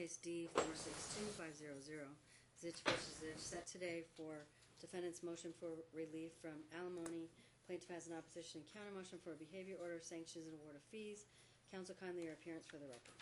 case D462500, Zitch versus Zitch, set today for defendant's motion for relief from alimony. Plaintiff has an opposition and counter motion for a behavior order, sanctions, and award of fees. Counsel, kindly your appearance for the record.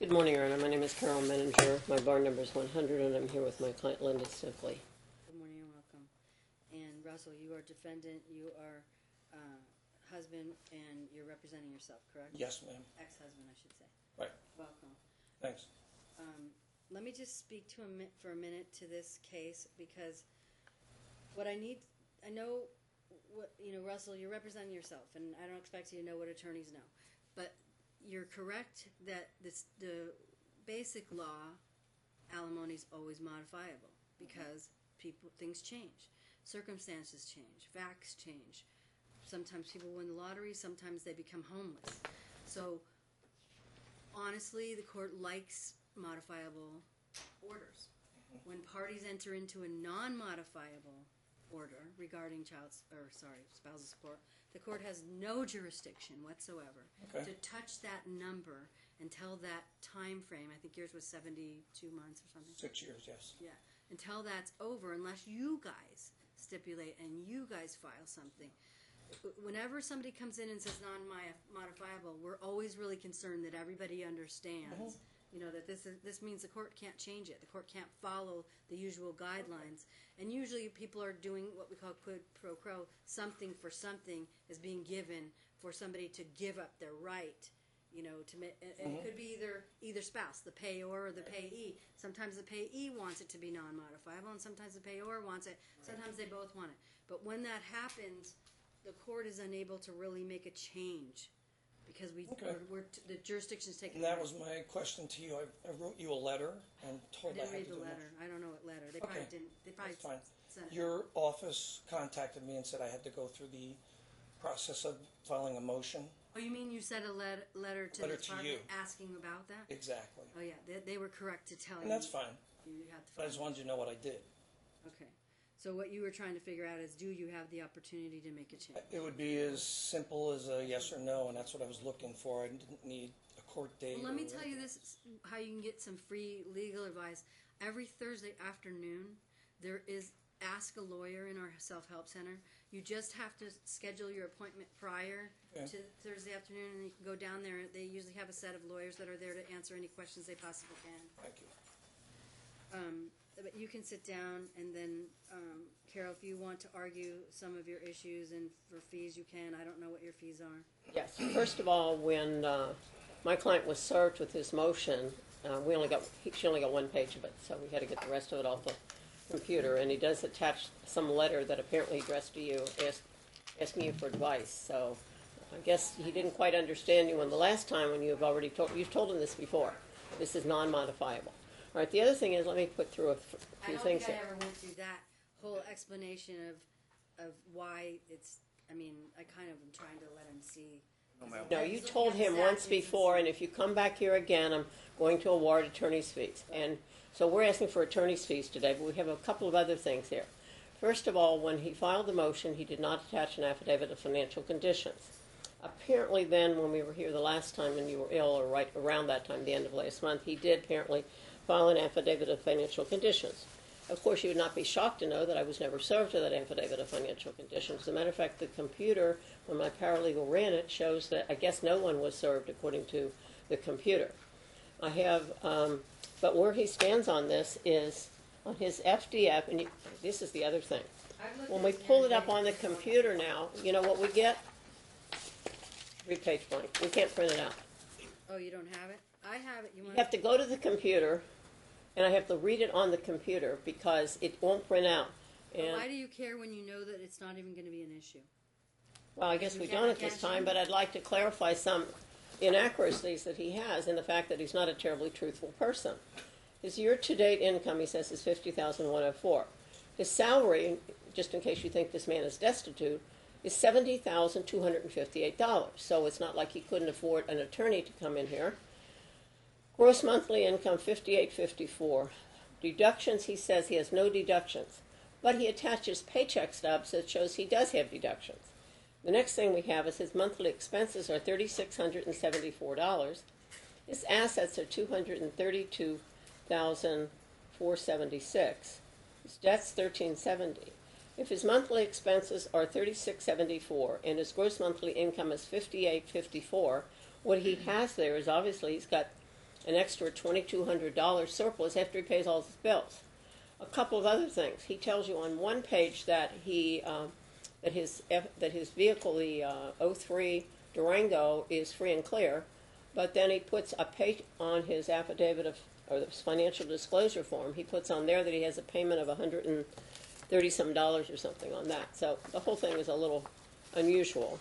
Good morning, Your Honor. My name is Carol Menninger. My bar number is 100, and I'm here with my client, Linda Stiffley. Good morning and welcome. And Russell, you are defendant, you are husband, and you're representing yourself, correct? Yes, ma'am. Ex-husband, I should say. Right. Welcome. Thanks. Let me just speak for a minute to this case, because what I know, Russell, you're representing yourself, and I don't expect you to know what attorneys know, but you're correct that the basic law, alimony is always modifiable, because things change, circumstances change, facts change. Sometimes people win the lottery, sometimes they become homeless. So honestly, the court likes modifiable orders. When parties enter into a non-modifiable order regarding spousal support, the court has no jurisdiction whatsoever to touch that number until that time frame. I think yours was 72 months or something. 6 years, yes. Yeah, until that's over, unless you guys stipulate and you guys file something. Whenever somebody comes in and says non-modifiable, we're always really concerned that everybody understands, that this means the court can't change it. The court can't follow the usual guidelines. And usually people are doing what we call quid pro quo. Something for something is being given for somebody to give up their right, and it could be either spouse, the payor or the payee. Sometimes the payee wants it to be non-modifiable, and sometimes the payor wants it. Sometimes they both want it. But when that happens, the court is unable to really make a change because the jurisdiction's taking. And that was my question to you. I wrote you a letter and told I didn't read the letter. I don't know what letter. They probably didn't. They probably That's fine. sent it. Your office contacted me and said I had to go through the process of filing a motion. Oh, you mean you sent a letter to the department you. asking about that? Exactly. Oh, yeah. They were correct to tell you. And that's fine. You had to But I just wanted you to know what I did. Okay. So what you were trying to figure out is, do you have the opportunity to make a change? It would be as simple as a yes or no, and that's what I was looking for. I didn't need a court date. Well, let me tell you this, how you can get some free legal advice. Every Thursday afternoon, there is Ask a Lawyer in our self-help center. You just have to schedule your appointment prior to Thursday afternoon, and you can go down there. They usually have a set of lawyers that are there to answer any questions they possibly can. Thank you. But you can sit down, and then, Carol, if you want to argue some of your issues and for fees, you can. I don't know what your fees are. Yes. First of all, when my client was served with his motion, she only got one page of it, so we had to get the rest of it off the computer. And he does attach some letter that apparently addressed to you, asking you for advice. So I guess he didn't quite understand you. And the last time when you've told him this before, this is non-modifiable. All right, the other thing is, let me put through a few things here. I don't think I ever went through that whole explanation of why it's, I kind of am trying to let him see. No, you told him once before, and if you come back here again, I'm going to award attorney's fees. And so we're asking for attorney's fees today, but we have a couple of other things here. First of all, when he filed the motion, he did not attach an affidavit of financial conditions. Apparently then, when we were here the last time and you were ill, or right around that time, the end of last month, he did apparently file an affidavit of financial conditions. Of course, you would not be shocked to know that I was never served with that affidavit of financial conditions. As a matter of fact, the computer, when my paralegal ran it, shows that I guess no one was served according to the computer. I have, but where he stands on this is on his FDF, and this is the other thing. When we pull it up on the computer now, you know what we get? 3-page blank. We can't print it out. Oh, you don't have it? I have it. You have to go to the computer, and I have to read it on the computer because it won't print out. And why do you care when you know that it's not even going to be an issue? Well, I guess we don't at this time, but I'd like to clarify some inaccuracies that he has in the fact that he's not a terribly truthful person. His year-to-date income, he says, is $50,104. His salary, just in case you think this man is destitute, is $70,258. So it's not like he couldn't afford an attorney to come in here. Gross monthly income, $58.54. Deductions, he says he has no deductions. But he attaches paycheck stubs that shows he does have deductions. The next thing we have is his monthly expenses are $3,674. His assets are $232,476. His debt's $1,370. If his monthly expenses are $36.74 and his gross monthly income is $58.54, what he has there is obviously he's got an extra $2,200 surplus after he pays all his bills. A couple of other things. He tells you on one page that his vehicle, the '03 Durango, is free and clear, but then he puts a page on his affidavit or his financial disclosure form. He puts on there that he has a payment of $130 or something on that. So the whole thing is a little unusual.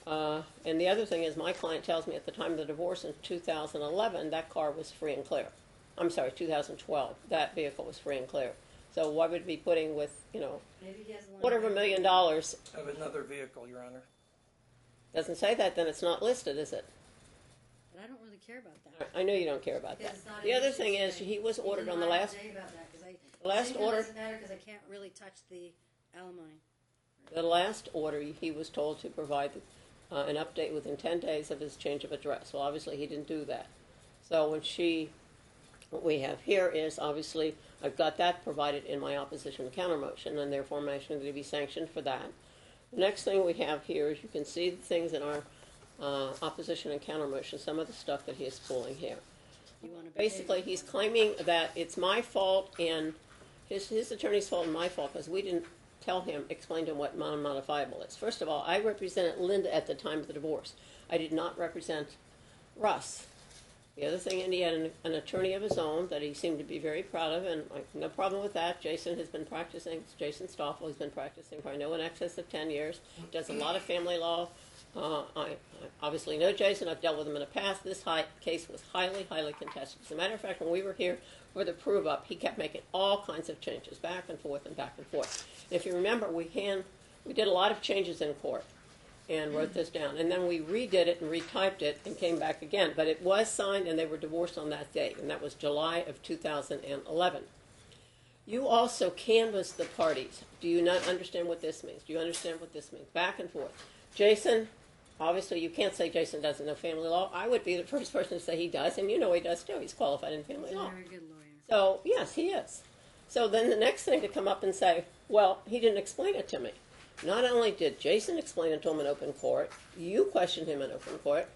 And the other thing is, my client tells me at the time of the divorce in 2011, that car was free and clear. I'm sorry, 2012, that vehicle was free and clear. So why would it be putting with, Maybe he has one. whatever $1 million? Of another vehicle, Your Honor. Doesn't say that, then it's not listed, is it? But I don't really care about that. I know you don't care about that. It's not The an other issue thing is, today. he was ordered He on the didn't lie last, today about that, 'cause last it order. doesn't matter because I can't really touch the alimony. the last order, he was told to provide an update within 10 days of his change of address. Well, obviously he didn't do that. So what we have here is, obviously, I've got that provided in my opposition to counter motion, and therefore I'm asking that he be sanctioned for that. The next thing we have here is, you can see the things in our opposition and counter motion, some of the stuff that he is pulling here. You want to Basically, he's claiming that it's my fault and his attorney's fault and my fault because we didn't explain to him what non-modifiable is. First of all, I represented Linda at the time of the divorce. I did not represent Russ. The other thing, and he had an attorney of his own that he seemed to be very proud of, and no problem with that. Jason has been practicing, Jason Stoffel has been practicing for I know in excess of 10 years. Does a lot of family law. I obviously know Jason. I've dealt with him in the past. This case was highly, highly contested. As a matter of fact, when we were here for the prove-up, he kept making all kinds of changes, back and forth and back and forth. And if you remember, we did a lot of changes in court and wrote this down. And then we redid it and retyped it and came back again. But it was signed and they were divorced on that date, and that was July of 2011. You also canvassed the parties. Do you not understand what this means? Do you understand what this means? Back and forth. Jason, obviously you can't say Jason doesn't know family law. I would be the first person to say he does, and you know he does too. He's qualified in family He's a law. very good lawyer. So, yes, he is. So then the next thing to come up and say, well, he didn't explain it to me. Not only did Jason explain it to him in open court, you questioned him in open court,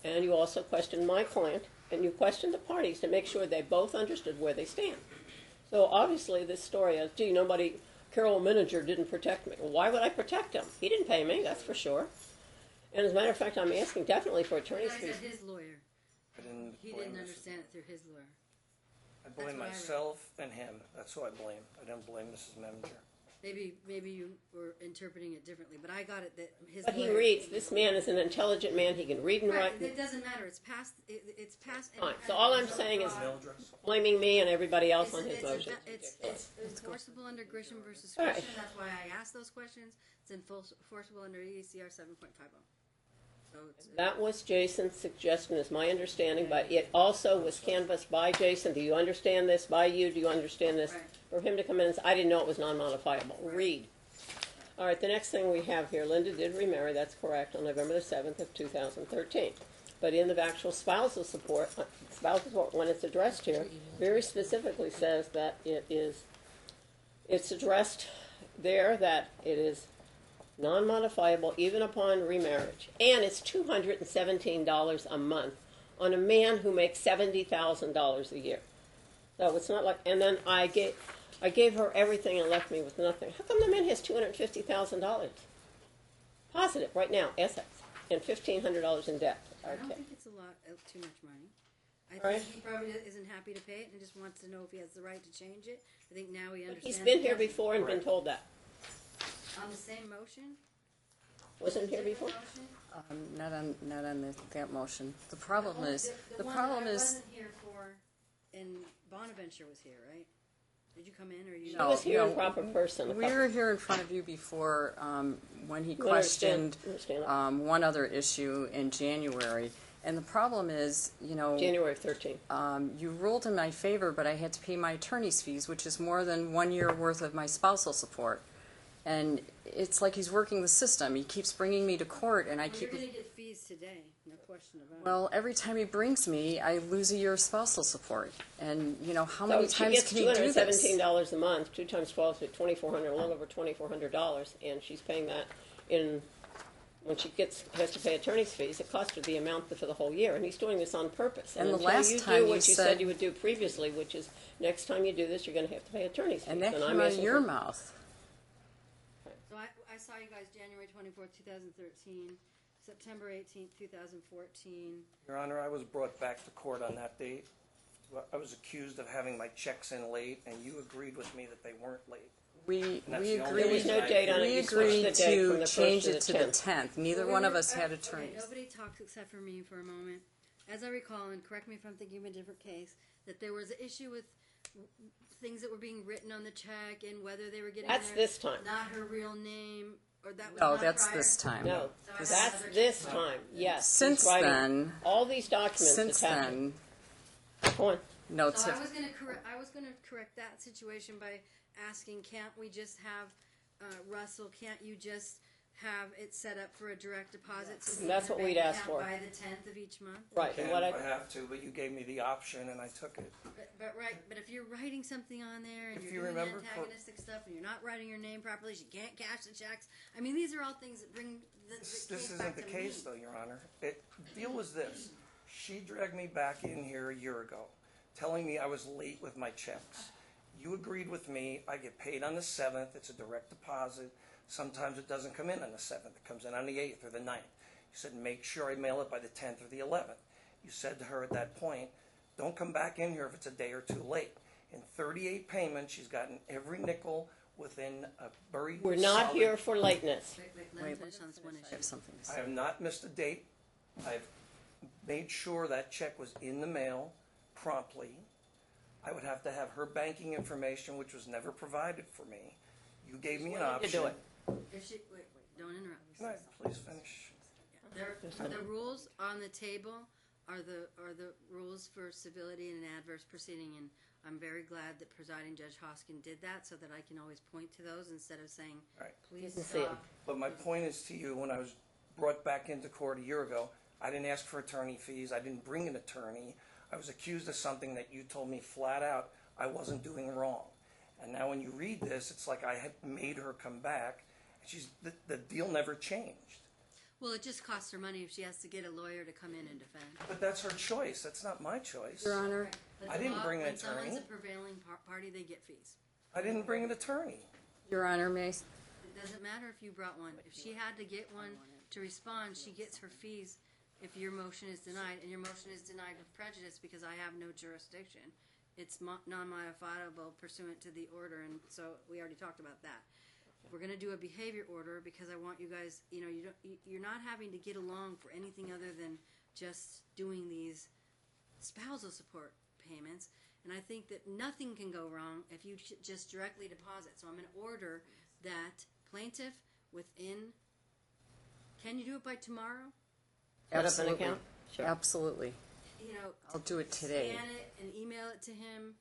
and you also questioned my client, and you questioned the parties to make sure they both understood where they stand. So obviously this story is, Carol Miniger didn't protect me. Well, why would I protect him? He didn't pay me, that's for sure. And as a matter of fact, I'm asking definitely for attorney's Like I fees. said, his lawyer. He didn't understand it through his lawyer. I blame what I read. myself and him. That's who I blame. I don't blame Mrs. Meminger. Maybe you were interpreting it differently, but I got it that his But he lawyer. reads. This man is an intelligent man. He can read and Right, write. it doesn't matter. It's past. It's past. Fine. So all I'm saying is Mail address? blaming me and everybody else on his motion. It's enforceable under Grisham versus All Christian. right. That's why I asked those questions. It's enforceable under ECR 7.50. So it's, That was Jason's suggestion, is my understanding, but it also was canvassed by Jason. Do you understand this? By you, do you understand this? Right. For him to come in and say, I didn't know it was non-modifiable. Read. All right, the next thing we have here, Linda did remarry, that's correct, on November the 7th of 2013. But in the actual spousal support, when it's addressed here, very specifically says that it's addressed there that it is non-modifiable even upon remarriage. And it's $217 a month on a man who makes $70,000 a year. So it's not like, and then I gave her everything and left me with nothing. How come the man has $250,000? Positive, right now, assets, and $1,500 in debt. I don't Okay. think it's a lot, too much money. I think Right. he probably isn't happy to pay it and just wants to know if he has the right to change it. I think now he understands. He's been he here has- before and been Right. told that. On the same motion? Wasn't here Different before? motion? Not on that motion. The problem is, The one that I wasn't here for, and Bonaventure was here, right? Did you come in or you? He No. was here in proper person. we were here in front of you before when he You understand- questioned understand. one other issue in January. And the problem is, January 13th. you ruled in my favor, but I had to pay my attorney's fees, which is more than 1 year worth of my spousal support. And it's like he's working the system. He keeps bringing me to court, and I Well, keep. you're gonna get fees fees today, no question about it. Well, every time he brings me, I lose a year of spousal support. And, how many So she times gets can he do this? $217 a month, 2 times 12 is $2,400, a little over $2,400, and she's paying that in, when she has to pay attorney's fees, it costs her the amount for the whole year, and he's doing this on purpose. And the until last you time do you what you said- said you would do previously, which is next time you do this, you're going to have to pay attorney's fees. And that I'm came out of asking your for- mouth. So I saw you guys January 24th, 2013, September 18th, 2014. Your Honor, I was brought back to court on that date. I was accused of having my checks in late, and you agreed with me that they weren't late. We that's the only agreed. There was no date on it. We You switched agreed the date from to the change 1st to it the to the 10th. 10th. Neither Well, one we of were- us had okay, attorneys. nobody talks except for me for a moment. As I recall, and correct me if I'm thinking of a different case, that there was an issue with things that were being written on the check and whether they were getting That's this time. not her real name, or that was No, not that's prior? this time. No, So I have that's another this check. time, yes. Since he's writing then- all these documents Since attached. then, Go on. notes So I have was going to correct that situation by asking, can't we just have Russell? Can't you just have it set up for a direct deposit? To the That's what bank we'd ask account for. by the 10th of each month. Right, Can and what if I, I have to, but you gave me the option, and I took it. But if you're writing something on there and If you're you doing remember antagonistic stuff and you're not writing your name properly, she can't cash the checks. I mean, these are all things that bring the This case isn't back the to case, me. though, Your Honor. The deal was this. She dragged me back in here a year ago, telling me I was late with my checks. You agreed with me. I get paid on the 7th. It's a direct deposit. Sometimes it doesn't come in on the 7th. It comes in on the 8th or the 9th. You said, make sure I mail it by the 10th or the 11th. You said to her at that point, don't come back in here if it's a day or two late. In 38 payments, she's gotten every nickel within a very we're not solid- here for lateness. Wait, let me finish on this one I issue. have something to I say. have not missed a date. I've made sure that check was in the mail promptly. I would have to have her banking information, which was never provided for me. You gave me an You option. do it. If she, wait, don't interrupt. Can I please finish? The rules on the table are the rules for civility in an adverse proceeding, and I'm very glad that presiding Judge Hoskin did that so that I can always point to those instead of saying, Right. please Didn't see 'em. stop. But my point is to you, when I was brought back into court a year ago, I didn't ask for attorney fees. I didn't bring an attorney. I was accused of something that you told me flat out I wasn't doing wrong. And now when you read this, it's like I had made her come back. The deal never changed. Well, it just costs her money if she has to get a lawyer to come in and defend. But that's her choice. That's not my choice. Your Honor, But I the didn't law- bring an when someone's attorney. a prevailing party, they get fees. I didn't bring an attorney. Your Honor, may I It doesn't matter if you brought one. If she had to get one to respond, she gets her fees if your motion is denied, and your motion is denied with prejudice because I have no jurisdiction. It's non-modifiable pursuant to the order, and so we already talked about that. We're going to do a behavior order because I want you guys, you're not having to get along for anything other than just doing these spousal support payments. And I think that nothing can go wrong if you just directly deposit. So I'm going to order that plaintiff can you do it by tomorrow? Set up an Absolutely. account? Sure. Absolutely. I'll do it today. Scan it and email it to him,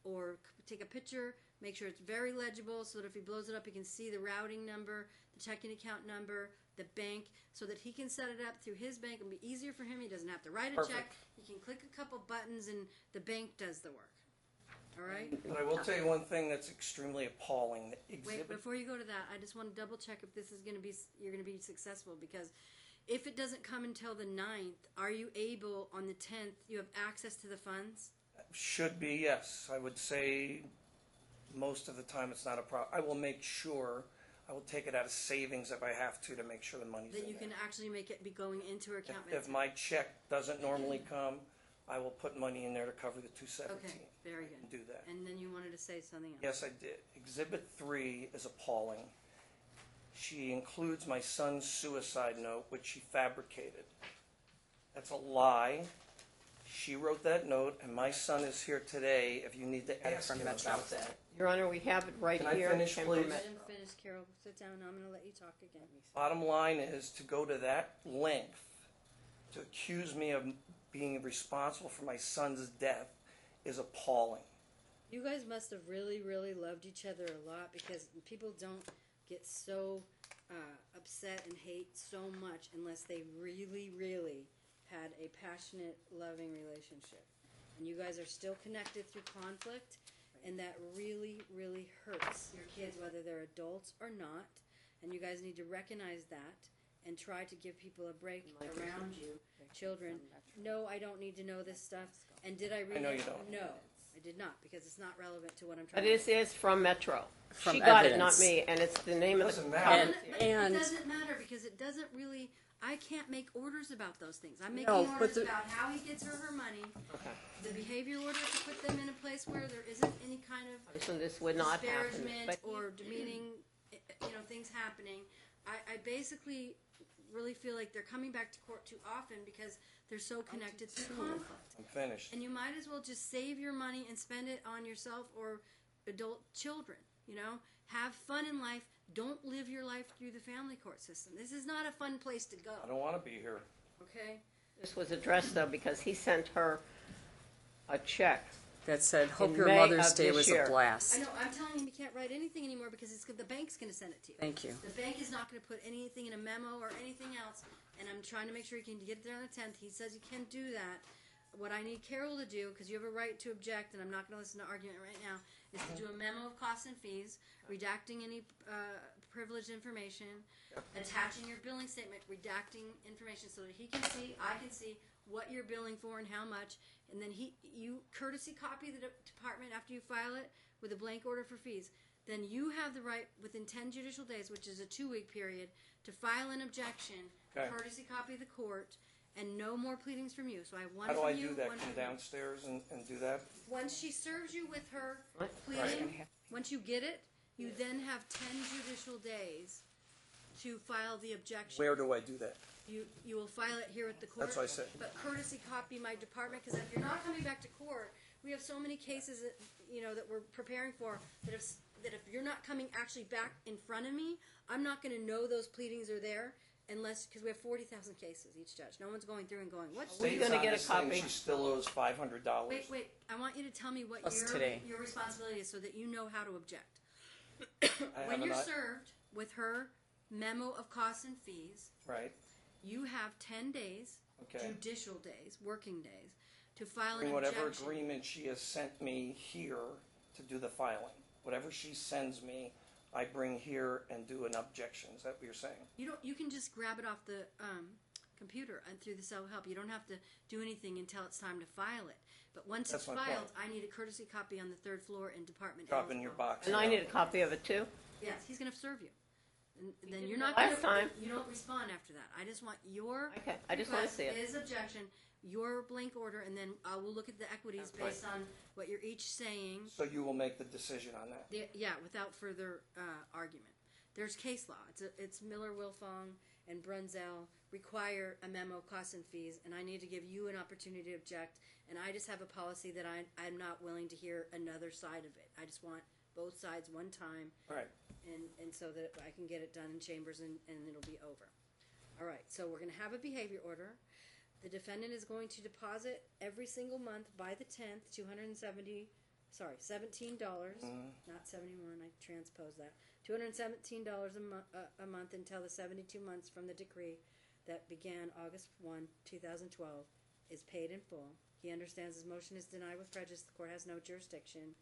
or take a picture, make sure it's very legible so that if he blows it up, he can see the routing number, the checking account number, the bank, so that he can set it up through his bank. It'll be easier for him. He doesn't have to write a check. Perfect. He can click a couple buttons and the bank does the work. All right? But I will tell you one thing that's extremely appalling. The Wait, exhibit, before you go to that, I just want to double check if this is going to be, you're going to be successful, because if it doesn't come until the 9th, are you able on the 10th, you have access to the funds? should be, yes. I would say most of the time it's not a problem. I will make sure, I will take it out of savings if I have to make sure the money's in That you there. can actually make it be going into her account? If my check doesn't normally come, I will put money in there to cover the $217. Okay, very good. And do that. And then you wanted to say something else? Yes, I did. Exhibit 3 is appalling. She includes my son's suicide note, which she fabricated. That's a lie. She wrote that note, and my son is here today if you need to ask him about that. Your Honor, we have it right Can I here. finish, Can please? permit. Let him finish, Carol. Sit down. I'm going to let you talk again. Bottom line is, to go to that length to accuse me of being responsible for my son's death is appalling. You guys must have really, really loved each other a lot, because people don't get so upset and hate so much unless they really, really had a passionate, loving relationship. And you guys are still connected through conflict, and that really, really hurts your kids, whether they're adults or not. And you guys need to recognize that and try to give people a break around you. Children, no, I don't need to know this stuff. And did I read I know it? you don't. No, I did not, because it's not relevant to what I'm trying But to this say. is from Metro. From She got it, not evidence. me, and it's the name of the Doesn't matter. But And- it doesn't matter, because it doesn't really. I can't make orders about those things. I'm making No, but orders the- about how he gets her money, Okay. the behavior order to put them in a place where there isn't any kind of So this would not happen. disparagement But or demeaning, things happening. I basically really feel like they're coming back to court too often because they're so connected to conflict. I'm finished. And you might as well just save your money and spend it on yourself or adult children, Have fun in life. Don't live your life through the family court system. This is not a fun place to go, I don't want to be here. okay? this was addressed, though, because he sent her a check. That said, hope In your May Mother's of Day this was year. a blast. I know, I'm telling him he can't write anything anymore because the bank's going to send it to you. Thank you. The bank is not going to put anything in a memo or anything else, and I'm trying to make sure he can get it there on the 10th. He says he can do that. What I need Carol to do, because you have a right to object, and I'm not going to listen to argument right now, is to do a memo of costs and fees, redacting any privileged information, attaching your billing statement, redacting information so that he can see, I can see what you're billing for and how much, and then you courtesy copy the department after you file it with a blank order for fees. Then you have the right within 10 judicial days, which is a 2-week period, to file an objection, Okay. courtesy copy the court, and no more pleadings from you. So I have one How do from I you, do that? one Come from you. downstairs and do that? Once she serves you with her What? pleading, once you get it, you then have 10 judicial days to file the objection. Where do I do that? You will file it here at the court. That's what I said. But courtesy copy my department, because if you're not coming back to court, we have so many cases that that we're preparing for that if you're not coming actually back in front of me, I'm not going to know those pleadings are there unless, because we have 40,000 cases each judge. No one's going through and going, what's We're State's gonna on get a this thing, copy. She still owes $500. Wait. I want you to tell me what Plus today. your responsibility is so that you know how to object. I When have you're an- served with her memo of costs and fees, Right. you have 10 days, Okay. judicial days, working days, to file an Bring whatever objection. agreement she has sent me here to do the filing. Whatever she sends me, I bring here and do an objection. Is that what you're saying? You can just grab it off the computer and through the self-help. You don't have to do anything until it's time to file it. But once That's it's my filed, point. I need a courtesy copy on the 3rd floor in Department Drop L's in your office. box. And I need a copy of it, too. Yes, he's going to serve you. And then did you're it not last gonna, time. You don't respond after that. I just want your Okay, I just wanna request, see it. his objection, your blank order, and then I will look at the equities That's based on what you're each saying. So you will make the decision on that. Yeah, without further argument. There's case law. It's Miller, Wilfong, and Brunzel require a memo of costs and fees, and I need to give you an opportunity to object. And I just have a policy that I'm not willing to hear another side of it. I just want both sides one time, Right. and so that I can get it done in chambers and it'll be over. All right, so we're going to have a behavior order. The defendant is going to deposit every single month by the 10th, $17, not 71, I transposed that. $217 a month until the 72 months from the decree that began August 1, 2012 is paid in full. He understands his motion is denied with prejudice. The court has no jurisdiction.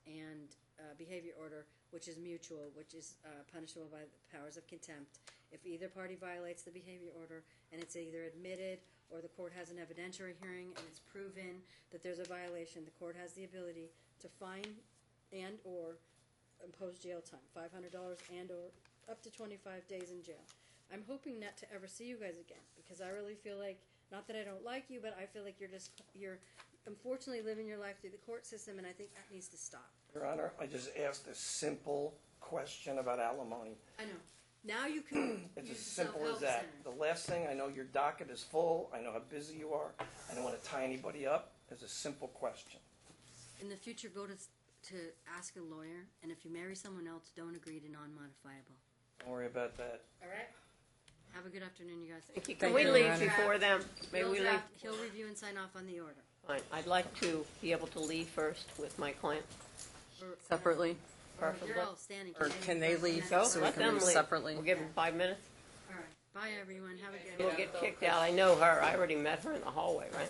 And behavior order, which is mutual, which is punishable by the powers of contempt. If either party violates the behavior order and it's either admitted or the court has an evidentiary hearing and it's proven that there's a violation, the court has the ability to fine and or impose jail time, $500 and or up to 25 days in jail. I'm hoping not to ever see you guys again because I really feel like, not that I don't like you, but I feel like you're unfortunately living your life through the court system, and I think that needs to stop. Your Honor, I just asked a simple question about alimony. I know. Now you can It's use as the simple as self-help that. center. The last thing, I know your docket is full. I know how busy you are. I don't want to tie anybody up. It's a simple question. In the future, go to ask a lawyer, and if you marry someone else, don't agree to non-modifiable. Don't worry about that. All right? Have a good afternoon, you guys. Thank you. Thank Can we you, leave Your Honor. before them? May we leave? He'll review and sign off on the order. Fine. I'd like to be able to leave first with my client. Or, Separately. preferably. You're all standing. Or can they leave Go, so we let can them move leave. separately? We'll give them 5 minutes. All right. Bye, everyone. Have a good We'll get kicked out. I know her. I already met her in the hallway, right?